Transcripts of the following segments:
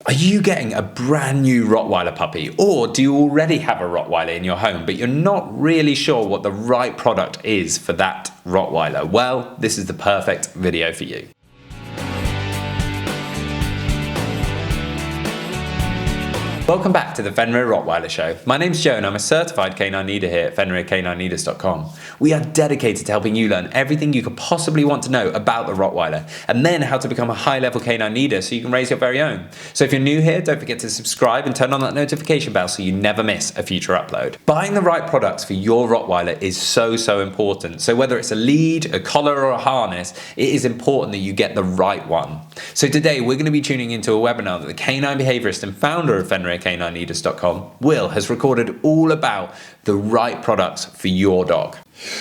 Are you getting a brand new Rottweiler puppy, or do you already have a Rottweiler in your home but you're not really sure what the right product is for that Rottweiler? Well, this is the perfect video for you. Welcome back to the Fenrir Rottweiler Show. My name's Joe and I'm a certified canine leader here at FenrirCanineLeaders.com. We are dedicated to helping you learn everything you could possibly want to know about the Rottweiler, and then how to become a high-level canine leader so you can raise your very own. So if you're new here, don't forget to subscribe and turn on that notification bell so you never miss a future upload. Buying the right products for your Rottweiler is so important. So whether it's a lead, a collar or a harness, it is important that you get the right one. So today we're going to be tuning into a webinar that the canine behaviorist and founder of FenrirCanineLeaders.com, Will, has recorded all about the right products for your dog.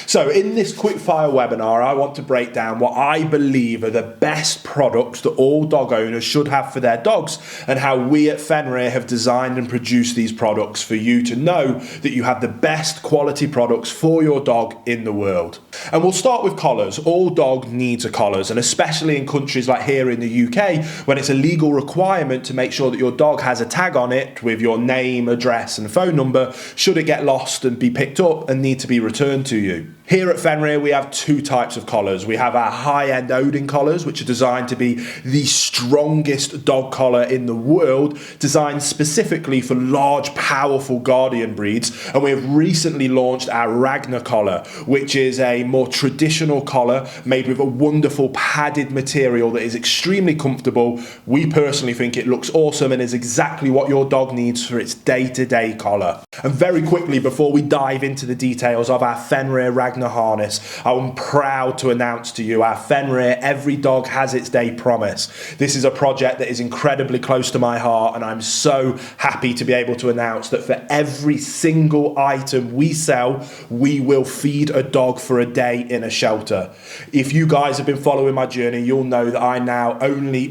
So in this quickfire webinar, I want to break down what I believe are the best products that all dog owners should have for their dogs, and how we at Fenrir have designed and produced these products for you to know that you have the best quality products for your dog in the world. And we'll start with collars. All dog needs a collars, and especially in countries like here in the UK, when it's a legal requirement to make sure that your dog has a tag on it with your name, address and phone number should it get lost and be picked up and need to be returned to you. Here at Fenrir, we have two types of collars. We have our high-end Odin collars, which are designed to be the strongest dog collar in the world, designed specifically for large, powerful guardian breeds. And we have recently launched our Ragnar collar, which is a more traditional collar made with a wonderful padded material that is extremely comfortable. We personally think it looks awesome and is exactly what your dog needs for its day-to-day collar. And very quickly, before we dive into the details of our Fenrir Ragnar harness, I'm proud to announce to you our Fenrir Every Dog Has Its Day promise. This is a project that is incredibly close to my heart, and I'm so happy to be able to announce that for every single item we sell, we will feed a dog for a day in a shelter. If you guys have been following my journey, you'll know that I now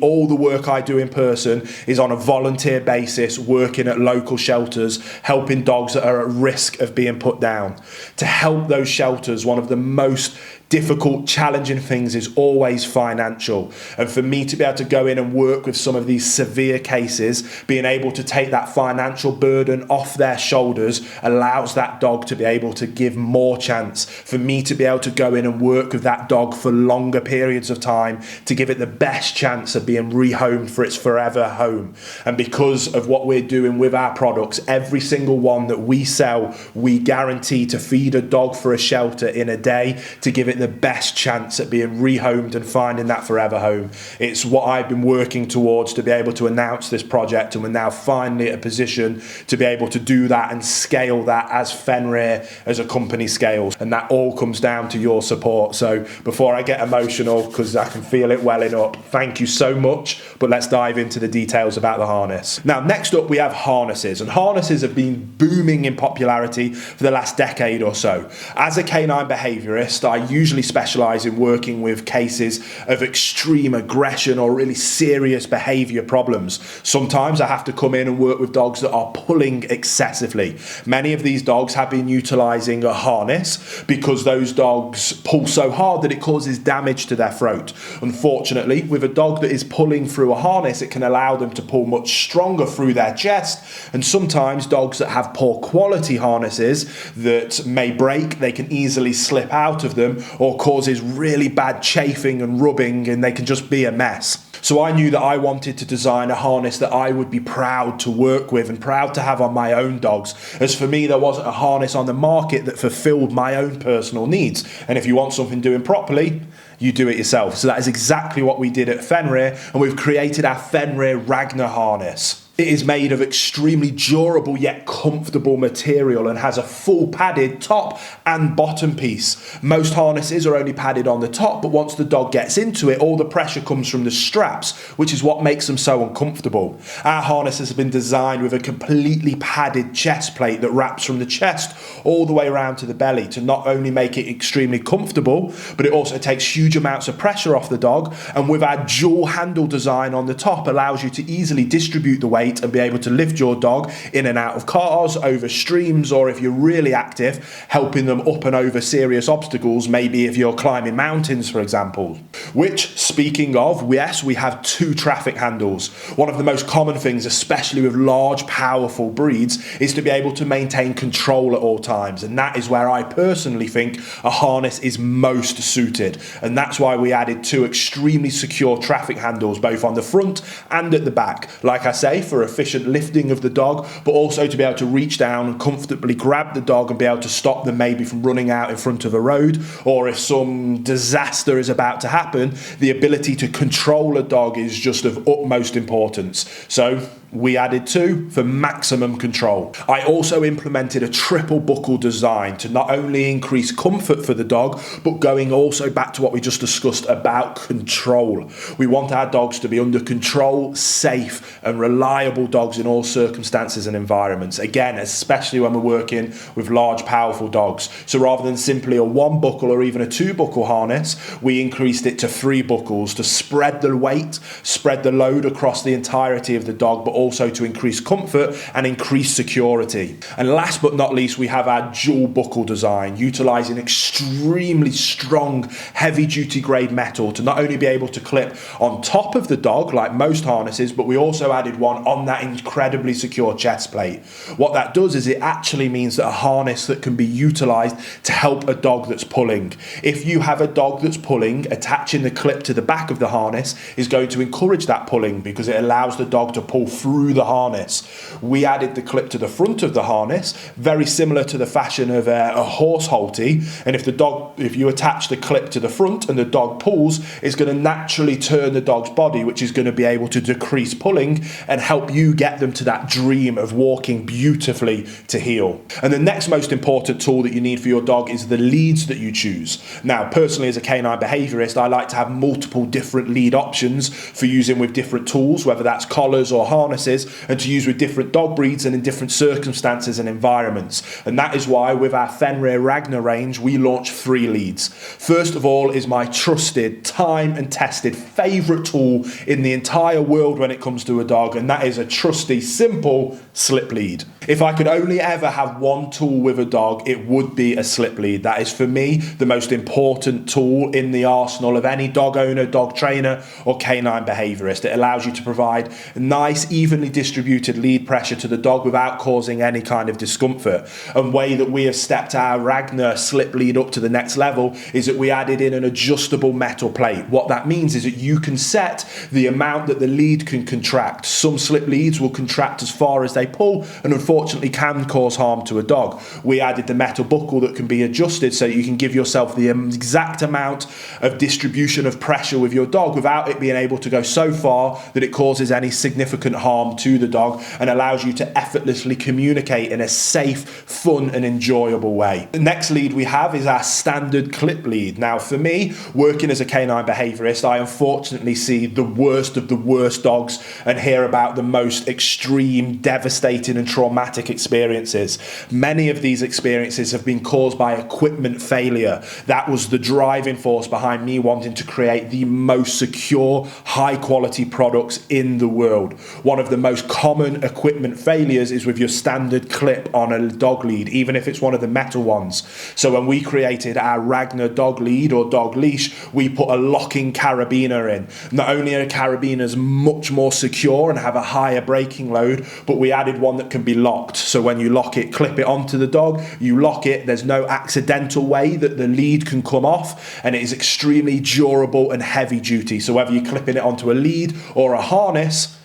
all the work I do in person is on a volunteer basis, working at local shelters, helping dogs that are at risk of being put down. To help those shelters, one of the most difficult, challenging things is always financial. And for me to be able to go in and work with some of these severe cases, being able to take that financial burden off their shoulders allows that dog to be able to give more chance. For me to be able to go in and work with that dog for longer periods of time to give it the best chance of being rehomed for its forever home. And because of what we're doing with our products, every single one that we sell, we guarantee to feed a dog for a shelter in a day to give it the best chance at being rehomed and finding that forever home. It's what I've been working towards to be able to announce this project, and we're now finally at a position to be able to do that and scale that as Fenrir as a company scales, and that all comes down to your support. So before I get emotional, because I can feel it welling up, thank you so much, but let's dive into the details about the harness. Now, next up we have harnesses, and harnesses have been booming in popularity for the last decade or so. As a canine behaviorist, I usually specialize in working with cases of extreme aggression or really serious behavior problems. Sometimes I have to come in and work with dogs that are pulling excessively. Many of these dogs have been utilizing a harness because those dogs pull so hard that it causes damage to their throat. Unfortunately, with a dog that is pulling through a harness, it can allow them to pull much stronger through their chest, and sometimes dogs that have poor quality harnesses that may break, they can easily slip out of them, or causes really bad chafing and rubbing, and they can just be a mess. So I knew that I wanted to design a harness that I would be proud to work with and proud to have on my own dogs, as for me there wasn't a harness on the market that fulfilled my own personal needs. And if you want something doing properly, you do it yourself. So that is exactly what we did at Fenrir, and we've created our Fenrir Ragnar harness. It is made of extremely durable yet comfortable material and has a full padded top and bottom piece. Most harnesses are only padded on the top, but once the dog gets into it, all the pressure comes from the straps, which is what makes them so uncomfortable. Our harnesses have been designed with a completely padded chest plate that wraps from the chest all the way around to the belly to not only make it extremely comfortable, but it also takes huge amounts of pressure off the dog, and with our dual handle design on the top allows you to easily distribute the weight weight and be able to lift your dog in and out of cars, over streams, or if you're really active, helping them up and over serious obstacles, maybe if you're climbing mountains, for example. Which, speaking of, yes, we have 2 traffic handles. One of the most common things, especially with large, powerful breeds, is to be able to maintain control at all times, and that is where I personally think a harness is most suited, and that's why we added 2 extremely secure traffic handles both on the front and at the back, like I say, for efficient lifting of the dog, but also to be able to reach down and comfortably grab the dog and be able to stop them maybe from running out in front of a road, or if some disaster is about to happen, the ability to control a dog is just of utmost importance. So we added 2 for maximum control. I also implemented a triple buckle design to not only increase comfort for the dog, but going also back to what we just discussed about control. We want our dogs to be under control, safe and reliable dogs in all circumstances and environments. Again, especially when we're working with large, powerful dogs. So rather than simply a 1 buckle or even a 2 buckle harness, we increased it to 3 buckles to spread the weight, spread the load across the entirety of the dog, but also to increase comfort and increase security. And last but not least, we have our dual buckle design, utilizing extremely strong, heavy duty grade metal to not only be able to clip on top of the dog like most harnesses, but we also added one on that incredibly secure chest plate. What that does is it actually means that a harness that can be utilized to help a dog that's pulling. If you have a dog that's pulling, attaching the clip to the back of the harness is going to encourage that pulling because it allows the dog to pull through the harness. We added the clip to the front of the harness, very similar to the fashion of a horse halty, and if you attach the clip to the front and the dog pulls, it's going to naturally turn the dog's body, which is going to be able to decrease pulling and help you get them to that dream of walking beautifully to heel. And the next most important tool that you need for your dog is the leads that you choose. Now, personally, as a canine behaviorist, I like to have multiple different lead options for using with different tools, whether that's collars or harnesses, and to use with different dog breeds and in different circumstances and environments. And that is why with our Fenrir Ragnar range, we launch 3 leads. First of all is my trusted, time and tested favourite tool in the entire world when it comes to a dog, and that is a trusty, simple slip lead. If I could only ever have one tool with a dog, it would be a slip lead. That is, for me, the most important tool in the arsenal of any dog owner, dog trainer, or canine behaviourist. It allows you to provide nice, evenly distributed lead pressure to the dog without causing any kind of discomfort. And way that we have stepped our Ragnar slip lead up to the next level is that we added in an adjustable metal plate. What that means is that you can set the amount that the lead can contract. Some slip leads will contract as far as they pull and unfortunately can cause harm to a dog. We added the metal buckle that can be adjusted so you can give yourself the exact amount of distribution of pressure with your dog without it being able to go so far that it causes any significant harm to the dog, and allows you to effortlessly communicate in a safe, fun and enjoyable way. The next lead we have is our standard clip lead. Now, for me, working as a canine behaviorist, I unfortunately see the worst of the worst dogs and hear about the most extreme, devastating and traumatic experiences. Many of these experiences have been caused by equipment failure. That was the driving force behind me wanting to create the most secure, high quality products in the world. One of the most common equipment failures is with your standard clip on a dog lead, even if it's one of the metal ones. So when we created our Ragnar dog lead or dog leash, we put a locking carabiner in. Not only are carabiners much more secure and have a higher braking load, but we added one that can be locked. So when you lock it, clip it onto the dog, you lock it, there's no accidental way that the lead can come off, and it is extremely durable and heavy duty. So whether you're clipping it onto a lead or a harness,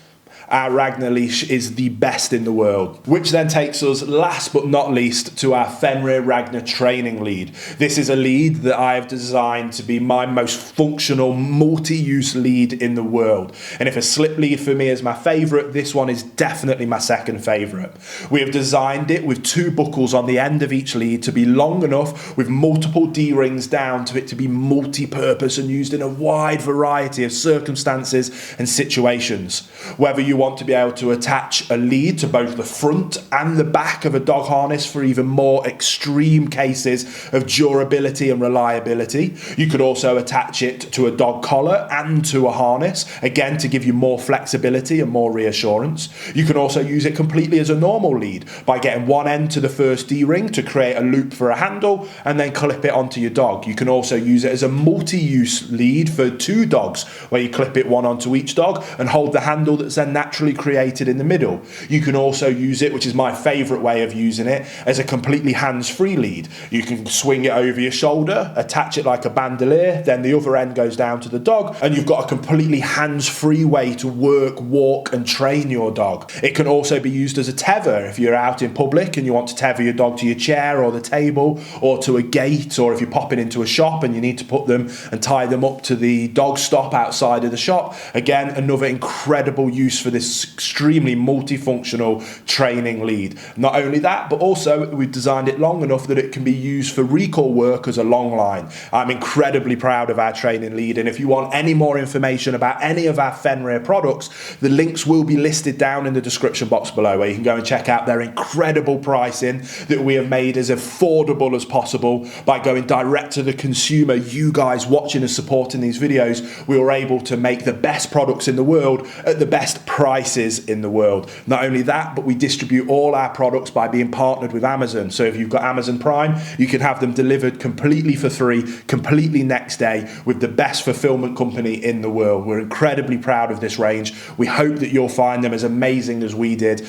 our Ragnar leash is the best in the world. Which then takes us, last but not least, to our Fenrir Ragnar training lead. This is a lead that I have designed to be my most functional, multi-use lead in the world. And if a slip lead for me is my favourite, this one is definitely my second favourite. We have designed it with 2 buckles on the end of each lead to be long enough with multiple D-rings down to it to be multi-purpose and used in a wide variety of circumstances and situations. Whether you want to be able to attach a lead to both the front and the back of a dog harness for even more extreme cases of durability and reliability. You could also attach it to a dog collar and to a harness, again to give you more flexibility and more reassurance. You can also use it completely as a normal lead by getting one end to the first D-ring to create a loop for a handle and then clip it onto your dog. You can also use it as a multi-use lead for two dogs where you clip it one onto each dog and hold the handle that's then naturally created in the middle. You can also use it, which is my favorite way of using it, as a completely hands-free lead. You can swing it over your shoulder, attach it like a bandolier, then the other end goes down to the dog, and you've got a completely hands-free way to work, walk and train your dog. It can also be used as a tether if you're out in public and you want to tether your dog to your chair or the table or to a gate, or if you're popping into a shop and you need to put them and tie them up to the dog stop outside of the shop. Again, another incredible use for this extremely multifunctional training lead. Not only that, but also we've designed it long enough that it can be used for recall work as a long line. I'm incredibly proud of our training lead, and if you want any more information about any of our Fenrir products, the links will be listed down in the description box below, where you can go and check out their incredible pricing that we have made as affordable as possible by going direct to the consumer. You guys watching and supporting these videos, we were able to make the best products in the world at the best prices in the world. Not only that, but we distribute all our products by being partnered with Amazon. So if you've got Amazon Prime, you can have them delivered completely for free, completely next day, with the best fulfillment company in the world. We're incredibly proud of this range. We hope that you'll find them as amazing as we did.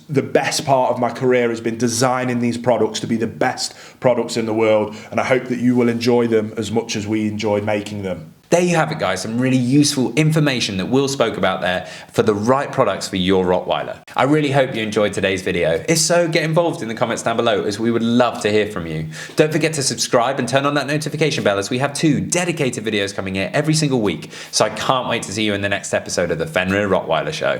The best part of my career has been designing these products to be the best products in the world, and I hope that you will enjoy them as much as we enjoyed making them. There you have it, guys, some really useful information that Will spoke about there for the right products for your Rottweiler. I really hope you enjoyed today's video. If so, get involved in the comments down below, as we would love to hear from you. Don't forget to subscribe and turn on that notification bell, as we have 2 dedicated videos coming here every single week. So I can't wait to see you in the next episode of the Fenrir Rottweiler Show.